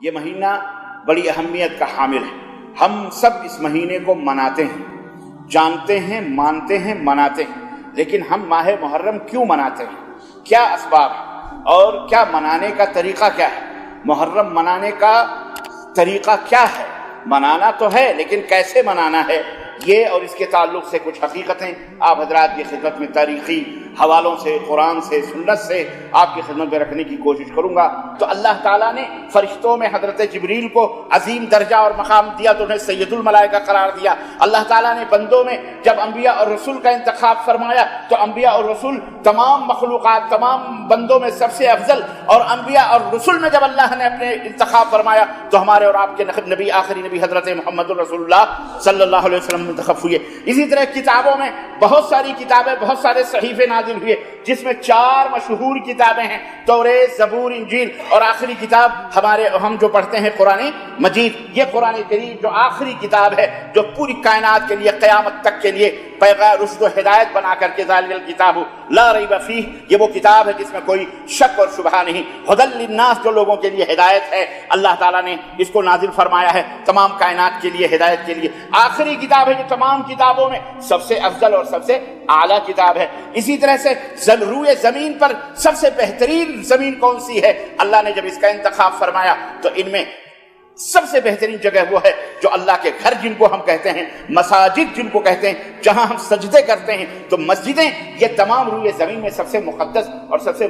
یہ مہینہ بڑی اہمیت کا حامل ہے. ہم سب اس مہینے کو مناتے ہیں، جانتے ہیں، مانتے ہیں، مناتے ہیں. لیکن ہم ماہ محرم کیوں مناتے ہیں؟ کیا اسباب ہیں اور کیا منانے کا طریقہ کیا ہے؟ محرم منانے کا طریقہ کیا ہے؟ منانا تو ہے لیکن کیسے منانا ہے، یہ اور اس کے تعلق سے کچھ حقیقتیں آپ حضرات کی خدمت میں تاریخی حوالوں سے، قرآن سے، سنت سے آپ کی خدمت میں رکھنے کی کوشش کروں گا. تو اللہ تعالیٰ نے فرشتوں میں حضرت جبریل کو عظیم درجہ اور مقام دیا تو انہیں سید الملائکہ قرار دیا. اللہ تعالیٰ نے بندوں میں جب انبیاء اور رسول کا انتخاب فرمایا تو انبیاء اور رسول تمام مخلوقات، تمام بندوں میں سب سے افضل، اور انبیاء اور رسول میں جب اللہ نے اپنے انتخاب فرمایا تو ہمارے اور آپ کے نبی، آخری نبی حضرت محمد رسول اللہ صلی اللہ علیہ وسلم منتخب ہوئے. اسی طرح کتابوں میں بہت ساری کتابیں، بہت سارے صحیفے نازل ہوئے، جس میں 4 مشہور کتابیں ہیں: توریت، زبور، انجیل، اور آخری کتاب ہم جو پڑھتے ہیں قرآن مجید. یہ قرآن کریم جو آخری کتاب ہے، جو پوری کائنات کے لیے، قیامت تک کے لیے پیغام رشد و ہدایت بنا کر کے ذالک الکتاب لا ریب فیہ، یہ وہ کتاب ہے جس میں کوئی شک اور شبہ نہیں. ھدی للناس، جو لوگوں کے لیے ہدایت ہے. اللہ تعالیٰ نے اس کو نازل فرمایا ہے تمام کائنات کے لیے، ہدایت کے لیے. آخری کتاب ہے جو تمام کتابوں میں سب سے افضل اور سب سے اعلیٰ کتاب ہے. اسی طرح سے روئے زمین پر سب سے بہترین زمین کون سی ہے؟ اللہ نے جب اس کا انتخاب فرمایا تو ان میں سب سے بہترین جگہ وہ ہے جو اللہ کے گھر، جن کو ہم کہتے ہیں مساجد، جن کو کہتے ہیں جہاں ہم سجدے کرتے ہیں. تو مسجدیں یہ تمام روئے زمین میں سب سے مقدس اور سب سے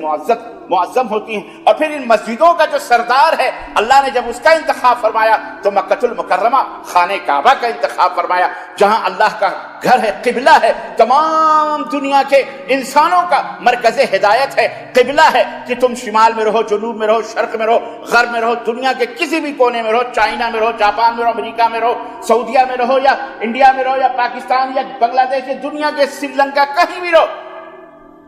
معظم ہوتی ہیں. اور پھر ان مسجدوں کا جو سردار ہے، اللہ نے جب اس کا انتخاب فرمایا تو مکہ المکرمہ، خانہ کعبہ کا انتخاب فرمایا، جہاں اللہ کا گھر ہے، قبلہ ہے، تمام دنیا کے انسانوں کا مرکز ہدایت ہے، قبلہ ہے کہ تم شمال میں رہو، جنوب میں رہو، شرق میں رہو، غرب میں رہو، دنیا کے کسی بھی کونے میں رہو، چائنا میں رہو، جاپان میں رہو، امریکہ میں رہو، سعودیہ میں رہو، یا انڈیا میں رہو، یا پاکستان یا بنگلہ دیش، یا دنیا کے سری لنکا، کہیں بھی رہو،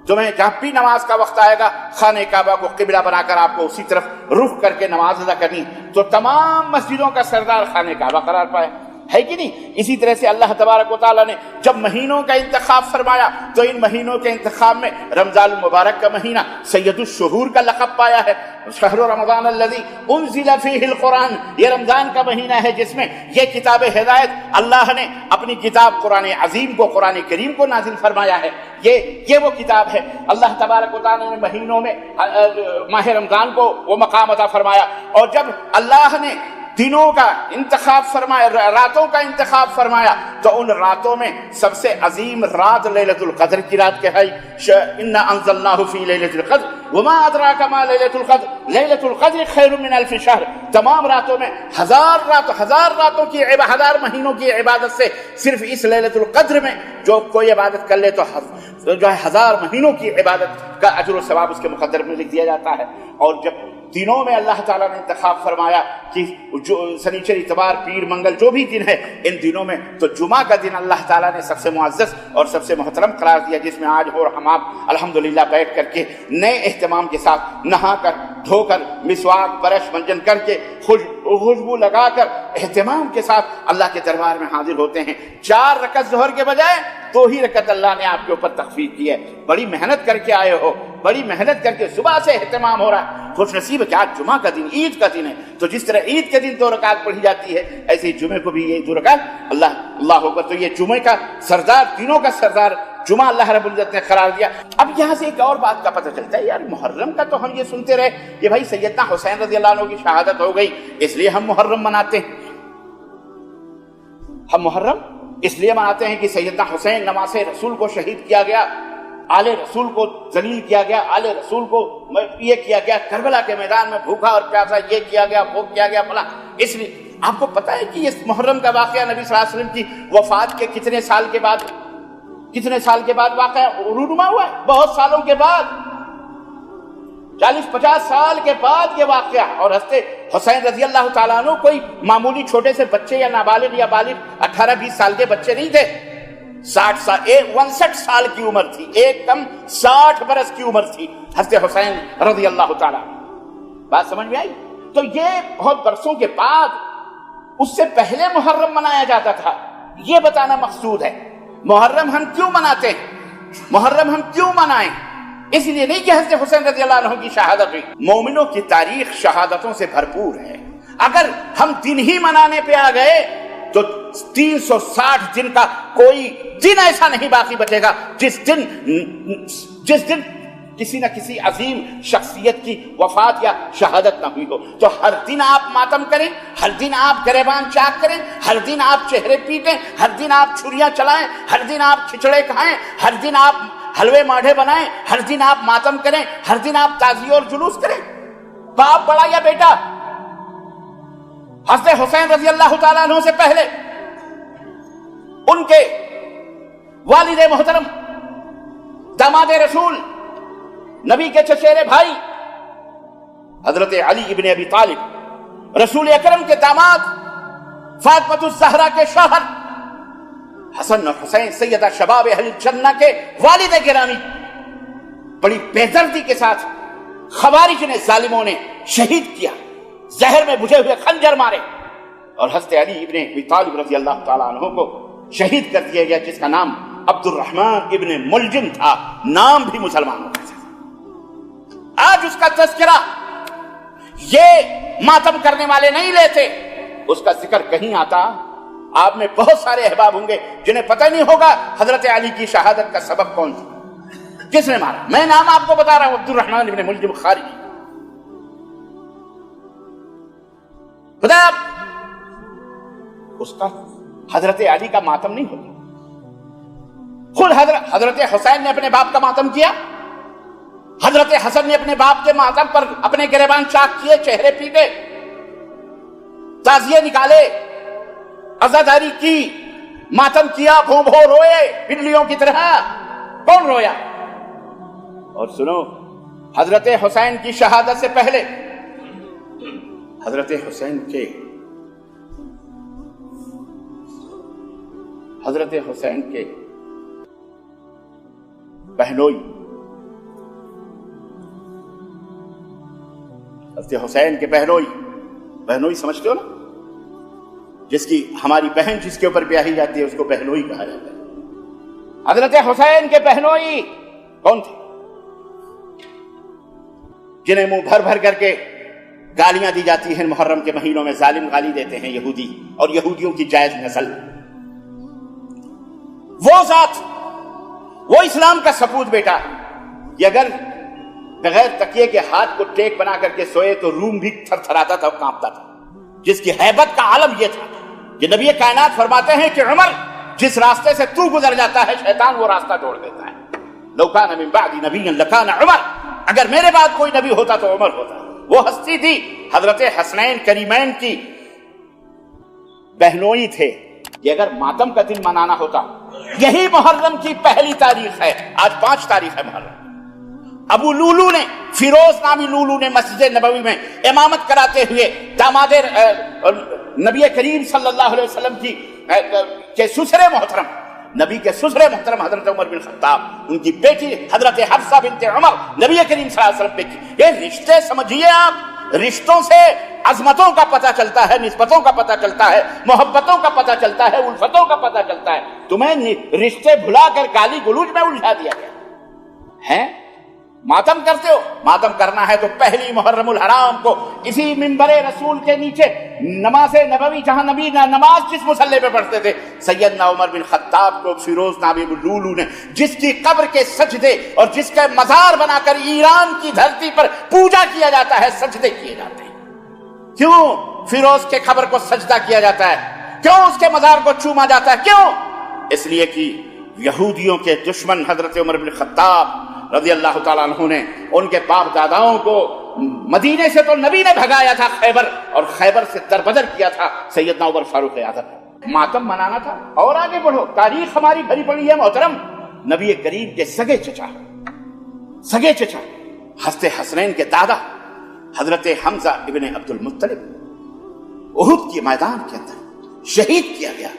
تمہیں جہاں بھی نماز کا وقت آئے گا خانہ کعبہ کو قبلہ بنا کر آپ کو اسی طرف رخ کر کے نماز ادا کرنی. تو تمام مسجدوں کا سردار خانہ کعبہ قرار پائے، ہے کہ نہیں؟ اسی طرح سے اللہ تبارک و تعالیٰ نے جب مہینوں کا انتخاب فرمایا تو ان مہینوں کے انتخاب میں رمضان المبارک کا مہینہ سید الشہور کا لقب پایا ہے. شہر رمضان الذی انزل فیہ القرآن، یہ رمضان کا مہینہ ہے جس میں یہ کتاب ہدایت اللہ نے اپنی کتاب قرآن عظیم کو، قرآن کریم کو نازل فرمایا ہے. یہ وہ کتاب ہے. اللہ تبارک و تعالیٰ نے مہینوں میں ماہ رمضان کو وہ مقام عطا فرمایا. اور جب اللہ نے دنوں کا انتخاب فرمایا، راتوں کا انتخاب فرمایا، تو ان راتوں میں سب سے عظیم رات لیلۃ القدر کی رات کہائی. انا انزلناہ فی لیلۃ القدر وما ادراک ما لیلۃ القدر لیلۃ القدر خیر من الف شہر. تمام راتوں میں ہزار راتوں کی، 1000 مہینوں کی عبادت سے صرف اس لیلۃ القدر میں جو کوئی عبادت کر لے تو جو ہے 1000 مہینوں کی عبادت کا اجر و ثواب اس کے مقدر میں لکھ دیا جاتا ہے. اور جب دنوں میں اللہ تعالیٰ نے انتخاب فرمایا کہ جو سنیچر، اتوار، پیر، منگل جو بھی دن ہے ان دنوں میں، تو جمعہ کا دن اللہ تعالیٰ نے سب سے معزز اور سب سے محترم قرار دیا، جس میں آج اور ہم آپ الحمدللہ بیٹھ کر کے نئے اہتمام کے ساتھ نہا کر، دھو کر، مسواک، برش، منجن کر کے، خوشبو لگا کر اہتمام کے ساتھ اللہ کے دربار میں حاضر ہوتے ہیں. 4 رکعت ظہر کے بجائے 2 ہی رکعت اللہ نے آپ کے اوپر تخفیف کی ہے. بڑی محنت کر کے آئے ہو، بڑی محنت کر کے صبح سے اہتمام ہو رہا ہے. خوش نصیب ہے کہ آج جمعہ کا دن، عید کا دن ہے. تو جس طرح عید کے دن 2 رکعت پڑھی جاتی ہے، ایسے ہی جمعے کو بھی یہ 2 رکعت اللہ اکبر. تو یہ جمعے کا سردار، دنوں کا سردار جمعہ اللہ رب العزت نے قرار دیا. اب یہاں سے ایک اور بات کا پتہ چلتا ہے، یار محرم کا تو ہم یہ سنتے رہے کہ بھائی سیدنا حسین رضی اللہ عنہ کی شہادت ہو گئی اس لیے ہم محرم مناتے ہیں. ہم محرم اس لیے مناتے ہیں کہ سیدنا حسین نماز رسول کو شہید کیا گیا، آل رسول کو ذلیل کیا گیا، آل رسول کو یہ کیا گیا، کربلا کے میدان میں بھوکا اور پیاسا یہ کیا گیا، وہ کیا گیا فلاں. اس لیے آپ کو پتہ ہے کہ اس محرم کا واقعہ نبی صلی اللہ علیہ وسلم کی وفات کے کتنے سال کے بعد واقعہ رونما ہوا ہے؟ بہت سالوں کے بعد، 40-50 سال کے بعد یہ واقعہ. اور حضرت حسین رضی اللہ تعالیٰ عنہ کوئی معمولی چھوٹے سے بچے یا نابالغ یا بالغ 18-20 سال کے بچے نہیں تھے. 59 سال کی عمر تھی، ایک کم 60 برس کی عمر تھی حضرت حسین رضی اللہ تعالیٰ. بات سمجھ میں آئی؟ تو یہ بہت برسوں کے بعد، اس سے پہلے محرم منایا جاتا تھا. یہ بتانا مقصود ہے. محرم ہم کیوں مناتے ہیں، محرم ہم کیوں منائیں؟ اس لیے نہیں کہ حضرت حسین رضی اللہ عنہ کی شہادت ہوئی. مومنوں کی تاریخ شہادتوں سے بھرپور ہے. اگر ہم دن ہی منانے پہ آ گئے تو 360 دن کا کوئی دن ایسا نہیں باقی بچے گا جس دن کسی نہ کسی عظیم شخصیت کی وفات یا شہادت نہ ہوئی ہو. تو ہر دن آپ ماتم کریں، ہر دن آپ گریبان چاک کریں، ہر دن آپ چہرے پیٹیں، ہر دن آپ چھریاں چلائیں، ہر دن آپ کھچڑے کھائیں، ہر دن آپ حلوے ماڈھے بنائیں، ہر دن آپ ماتم کریں، ہر دن آپ تعزیہ اور جلوس کریں. باپ بڑا یا بیٹا؟ حضرت حسین رضی اللہ تعالیٰ عنہ سے پہلے ان کے والد محترم داماد رسول نبی کے چچیرے بھائی حضرت علی ابن ابی طالب، رسول اکرم کے داماد فاطمہ الزہرا کے شوہر حسن اور حسین سیدہ شباب اہل الجنہ کے والد گرامی، بڑی بے دردی کے ساتھ خوارج نے، ظالموں نے شہید کیا، زہر میں بجھے ہوئے خنجر مارے، اور حضرت علی ابن ابی طالب رضی اللہ تعالیٰ عنہ کو شہید کر دیا گیا، جس کا نام عبد الرحمن ابن ملجم تھا، نام بھی مسلمانوں کا تھا. آج اس کا تذکرہ یہ ماتم کرنے والے نہیں لیتے، اس کا ذکر کہیں آتا. آپ میں بہت سارے احباب ہوں گے جنہیں پتہ نہیں ہوگا حضرت علی کی شہادت کا سبب کون تھا، کس نے مارا. میں نام آپ کو بتا رہا ہوں، عبد الرحمن ابن ملجم خارجی. خدا اس کا حضرت علی کا ماتم نہیں ہوتا. خود حضرت حسین نے اپنے باپ کا ماتم کیا، حضرت حسن نے اپنے باپ کے ماتم پر اپنے گریبان چاک کیے، چہرے پیٹے، تعزیے نکالے، عزاداری کی، ماتم کیا، بھو بھو روئے بلیوں کی طرح. کون رویا؟ اور سنو، حضرت حسین کی شہادت سے پہلے حضرت حسین کے بہنوئی، حضرت حسین کے بہنوئی سمجھتے ہو نا، جس کی ہماری بہن جس کے اوپر بیاہی جاتی ہے اس کو بہنوئی کہا جاتا ہے. حضرت حسین کے بہنوئی کون تھے؟ جنہیں منہ بھر بھر کر کے گالیاں دی جاتی ہیں محرم کے مہینوں میں. ظالم گالی دیتے ہیں یہودی اور یہودیوں کی جائز نسل. وہ ذات، وہ اسلام کا سپوت بیٹا، یہ اگر بغیر تکیے کے ہاتھ کو ٹیک بنا کر کے سوئے تو روم بھی تھر تھراتا تھا اور کانپتا تھا. جس کی ہیبت کا عالم یہ تھا کہ نبی کائنات فرماتے ہیں کہ عمر، جس راستے سے تو گزر جاتا ہے شیطان وہ راستہ چھوڑ دیتا ہے. لو کان من بعدی نبی لکان عمر، اگر میرے بعد کوئی نبی ہوتا تو عمر ہوتا. وہ ہستی تھی حضرت حسنین کریمین کی بہنوئی تھے. یہ اگر ماتم کا دن منانا ہوتا، یہی محرم کی پہلی تاریخ ہے. آج 5 تاریخ ہے محرم. ابو لولو نے، فیروز نامی لولو نے مسجد نبوی میں امامت کراتے ہوئے داماد نبی کریم صلی اللہ علیہ وسلم کے سسرے محترم، نبی کے سسرے محترم حضرت عمر بن خطاب، ان کی بیٹی حضرت حفصہ بنت عمر نبی کریم صلی اللہ علیہ وسلم پہ کی. یہ رشتے سمجھیے آپ، رشتوں سے عظمتوں کا پتہ چلتا ہے، نسبتوں کا پتہ چلتا ہے، محبتوں کا پتہ چلتا ہے، الفتوں کا پتہ چلتا ہے. تمہیں رشتے بھلا کر گالی گلوچ میں الجھا دیا گیا ہے. ماتم کرتے ہو، ماتم کرنا ہے تو پہلی محرم الحرام کو اسی منبر رسول کے نیچے نماز نبوی، جہاں نبی نماز جس مصلی پہ پڑھتے تھے، سیدنا عمر بن خطاب کو فیروز نامی لولو نے، جس کی قبر کے سجدے اور جس کا مزار بنا کر ایران کی دھرتی پر پوجا کیا جاتا ہے، سجدے کیے جاتے ہیں. کیوں فیروز کے قبر کو سجدہ کیا جاتا ہے؟ کیوں اس کے مزار کو چوما جاتا ہے؟ کیوں؟ اس لیے کہ یہودیوں کے دشمن حضرت عمر بن خطاب رضی اللہ تعالیٰ عنہ نے ان کے باپ داداؤں کو مدینے سے تو نبی نے بھگایا تھا خیبر، اور خیبر سے دربدر کیا تھا سیدنا عمر فاروق اعظم. ماتم منانا تھا. اور آگے بڑھو، تاریخ ہماری بھری پڑی ہے محترم. نبی کریم کے سگے چچا حضرت حسنین کے دادا حضرت حمزہ ابن عبد المطلب احد کے میدان کے اندر شہید کیا گیا،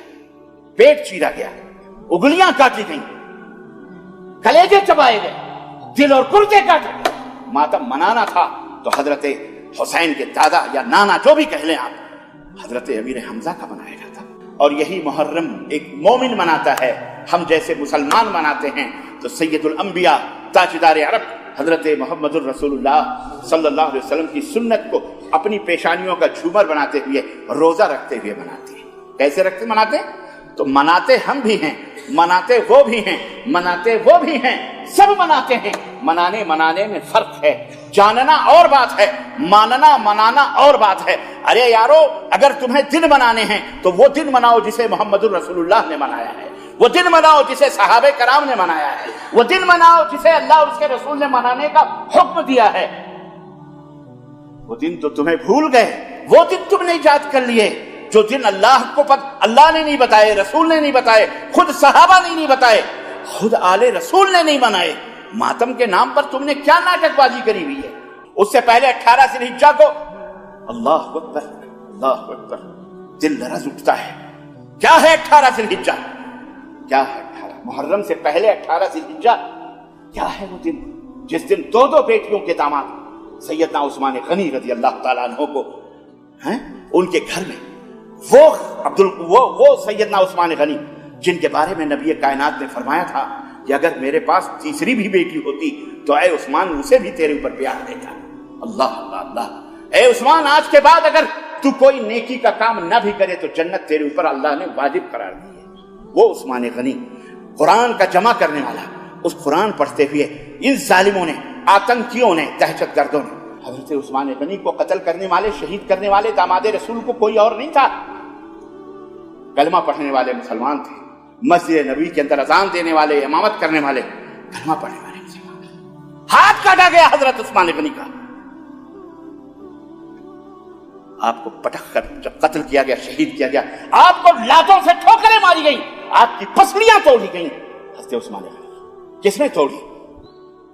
پیٹ چیرا گیا، انگلیاں کاٹی گئیں، کلیجے چبائے گئے، دل اور کلجے کاٹے گئے. ماتم منانا تھا تو حضرت حسین کے دادا یا نانا جو بھی کہہ لیں آپ، حضرت امیر حمزہ کا منایا جاتا. اور یہی محرم ایک مومن مناتا ہے. ہم جیسے مسلمان مناتے ہیں تو سید الانبیاء تاجدار عرب حضرت محمد الرسول اللہ صلی اللہ علیہ وسلم کی سنت کو اپنی پیشانیوں کا جھومر بناتے ہوئے روزہ رکھتے ہوئے مناتی ہے۔ کیسے رکھتے مناتے؟ تو مناتے ہم بھی ہیں، مناتے وہ بھی ہیں، مناتے وہ بھی ہیں، سب مناتے ہیں۔ منانے میں فرق ہے، جاننا اور بات ہے، ماننا منانا اور بات ہے۔ ارے یارو، اگر تمہیں دن منانے ہیں تو وہ دن مناؤ جسے محمد الرسول اللہ نے منایا ہے، وہ دن مناؤ جسے صحابہ کرام نے منایا ہے، وہ دن مناؤ جسے اللہ اور اس کے رسول نے منانے کا حکم دیا ہے۔ وہ دن تو تمہیں بھول گئے، وہ دن تم نے ایجاد کر لیے جو دن اللہ نے نہیں بتائے، رسول نے نہیں بتائے، خود صحابہ نے نہیں بتائے، خود آل رسول نے نہیں منائے۔ ماتم کے نام پر تم نے کیا ناٹک بازی کری ہوئی ہے؟ اس سے پہلے 18 ذی الحجہ کو اللہ اکبر اللہ اکبر دل لرز اٹھتا ہے۔ کیا ہے 18 ذی الحجہ؟ کیا ہے 18 محرم سے پہلے 18 ذی الحجہ؟ کیا ہے وہ دن جس دن دو بیٹیوں کے داماد سیدنا عثمان غنی رضی اللہ تعالیٰ عنہ کو ان کے گھر میں وہ سیدنا عثمان غنی جن کے بارے میں نبی کائنات نے فرمایا تھا کہ اگر میرے پاس تیسری بھی بیٹی ہوتی تو اے عثمان اسے بھی تیرے اوپر پیار دیتا۔ اللہ اللہ اللہ، اے عثمان آج کے بعد اگر تو کوئی نیکی کا کام نہ بھی کرے تو جنت تیرے اوپر اللہ نے واجب قرار دی ہے۔ وہ عثمان غنی قرآن کا جمع کرنے والا، اس قرآن پڑھتے ہوئے ان ظالموں نے، آتنکیوں نے، دہشت گردوں نے حضرت عثمان غنی کو قتل کرنے والے، شہید کرنے والے داماد رسول کو کوئی اور نہیں تھا، کلمہ پڑھنے والے مسلمان تھے، مسجد نبی کے اندر اذان دینے والے، امامت کرنے والے، کلمہ پڑھنے والے مسلمان۔ ہاتھ کاٹا گیا حضرت عثمان غنی کا، آپ کو پٹک کر جب قتل کیا گیا، شہید کیا گیا، آپ کو لاتوں سے ٹھوکریں ماری گئیں، آپ کی پسلیاں توڑی گئیں۔ حضرت عثمان غنی کس نے توڑی؟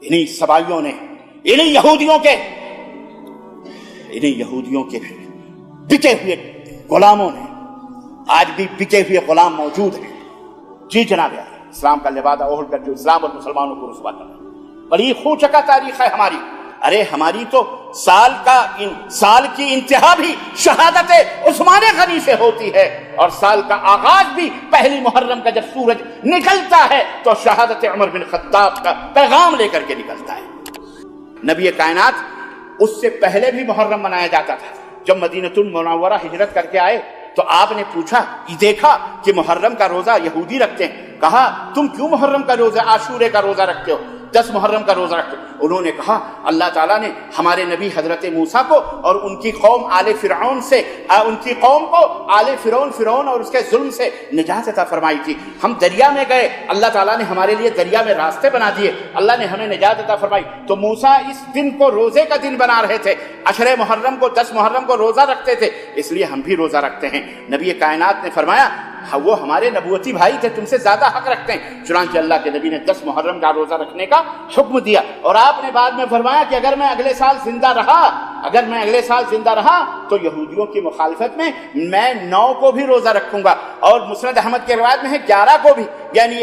انہی سبائیوں نے، انہی یہودیوں کے بکے ہوئے غلاموں نے۔ آج بھی بکے ہوئے غلام موجود ہیں۔ جی جناب، اسلام کا لبادہ اوڑھ کر جو اسلام اور مسلمانوں کو رسوا کر رہے ہیں، بڑی خوچکا تاریخ ہے ہماری۔ ارے ہماری تو سال کی انتہا بھی شہادت عثمان غنی سے ہوتی ہے، اور سال کا آغاز بھی پہلی محرم کا جب سورج نکلتا ہے تو شہادت عمر بن خطاب کا پیغام لے کر کے نکلتا ہے۔ نبی کائنات اس سے پہلے بھی محرم منایا جاتا تھا۔ جب مدینۃ المنورہ ہجرت کر کے آئے تو آپ نے پوچھا، دیکھا کہ محرم کا روزہ یہودی رکھتے ہیں، کہا تم کیوں محرم کا روزہ، عاشورے کا روزہ رکھتے ہو، 10 محرم کا روزہ رکھتے ہو؟ انہوں نے کہا اللہ تعالیٰ نے ہمارے نبی حضرت موسیٰ کو اور ان کی قوم آل فرعون سے، ان کی قوم کو آل فرعون اور اس کے ظلم سے نجات عطا فرمائی تھی۔ ہم دریا میں گئے، اللہ تعالیٰ نے ہمارے لیے دریا میں راستے بنا دیے، اللہ نے ہمیں نجات عطا فرمائی۔ تو موسیٰ اس دن کو روزے کا دن بنا رہے تھے، 10 محرم کو روزہ رکھتے تھے، اس لیے ہم بھی روزہ رکھتے ہیں۔ نبی کائنات نے فرمایا وہ ہمارے نبوتی بھائی تھے، تم سے زیادہ حق رکھتے ہیں، چنانچہ اللہ کے نبی نے 10 محرم کا روزہ رکھنے کا حکم دیا۔ اور آپ نے بعد میں فرمایا کہ اگر میں اگلے سال زندہ رہا تو یہودیوں کی مخالفت میں 9 کو بھی روزہ رکھوں گا، اور مسند احمد کے روایت میں ہے 11 کو بھی، یعنی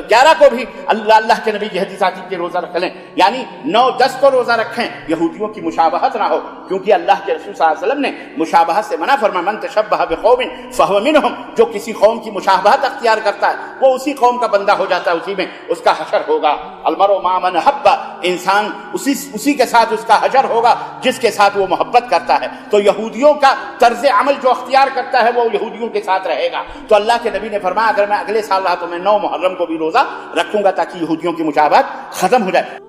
11 کو بھی اللہ کے نبی کی حدیث آتی کہ روزہ رکھ لیں، یعنی 9 10 کو روزہ رکھیں، یہودیوں کی مشابہت نہ ہو، کیونکہ اللہ کے رسول صلی اللہ علیہ وسلم نے مشابہت سے منع فرمایا، من تشبہ بقوم فہو منہم، جو کسی قوم کی مشابہت اختیار کرتا ہے وہ اسی قوم کا بندہ ہو جاتا ہے، اسی میں اس کا حشر ہوگا۔ المرء مع من احب، انسان اسی کے ساتھ اس کا حشر ہوگا جس کے ساتھ وہ محبت کرتا ہے۔ تو یہودیوں کا طرز عمل جو اختیار کرتا ہے وہ یہودیوں کے ساتھ رہے گا۔ تو اللہ کے نبی نے فرمایا اگر میں اگلے سال رہا تو میں 9 محرم کو بھی روزہ رکھوں گا تاکہ یہودیوں کی مشابہت ختم ہو جائے۔